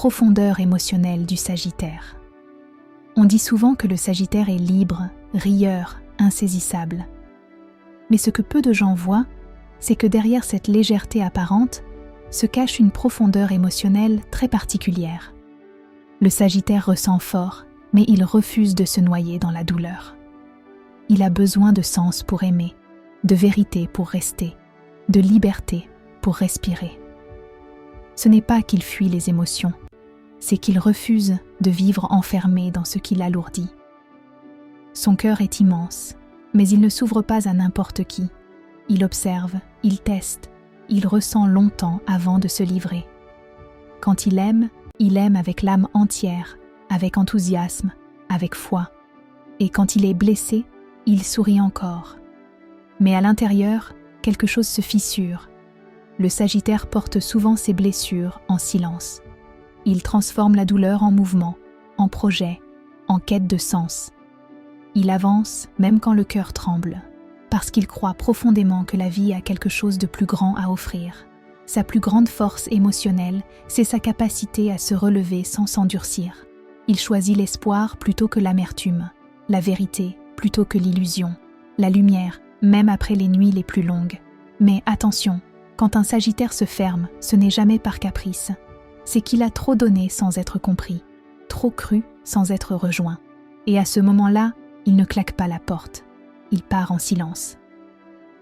profondeur émotionnelle du Sagittaire. On dit souvent que le Sagittaire est libre, rieur, insaisissable. Mais ce que peu de gens voient, c'est que derrière cette légèreté apparente se cache une profondeur émotionnelle très particulière. Le Sagittaire ressent fort, mais il refuse de se noyer dans la douleur. Il a besoin de sens pour aimer, de vérité pour rester, de liberté pour respirer. Ce n'est pas qu'il fuit les émotions, c'est qu'il refuse de vivre enfermé dans ce qui l'alourdit. Son cœur est immense, mais il ne s'ouvre pas à n'importe qui. Il observe, il teste, il ressent longtemps avant de se livrer. Quand il aime avec l'âme entière, avec enthousiasme, avec foi. Et quand il est blessé, il sourit encore. Mais à l'intérieur, quelque chose se fissure. Le Sagittaire porte souvent ses blessures en silence. Il transforme la douleur en mouvement, en projet, en quête de sens. Il avance même quand le cœur tremble, parce qu'il croit profondément que la vie a quelque chose de plus grand à offrir. Sa plus grande force émotionnelle, c'est sa capacité à se relever sans s'endurcir. Il choisit l'espoir plutôt que l'amertume, la vérité plutôt que l'illusion, la lumière même après les nuits les plus longues. Mais attention, quand un Sagittaire se ferme, ce n'est jamais par caprice. C'est qu'il a trop donné sans être compris, trop cru sans être rejoint. Et à ce moment-là, il ne claque pas la porte, il part en silence.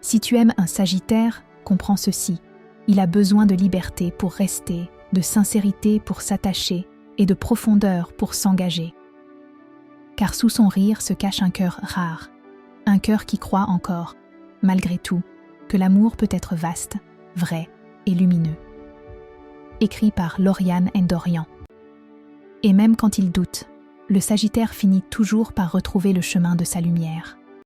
Si tu aimes un Sagittaire, comprends ceci. Il a besoin de liberté pour rester, de sincérité pour s'attacher et de profondeur pour s'engager. Car sous son rire se cache un cœur rare, un cœur qui croit encore, malgré tout, que l'amour peut être vaste, vrai et lumineux. Écrit par Lauriane Ndorian. Et même quand il doute, le Sagittaire finit toujours par retrouver le chemin de sa lumière.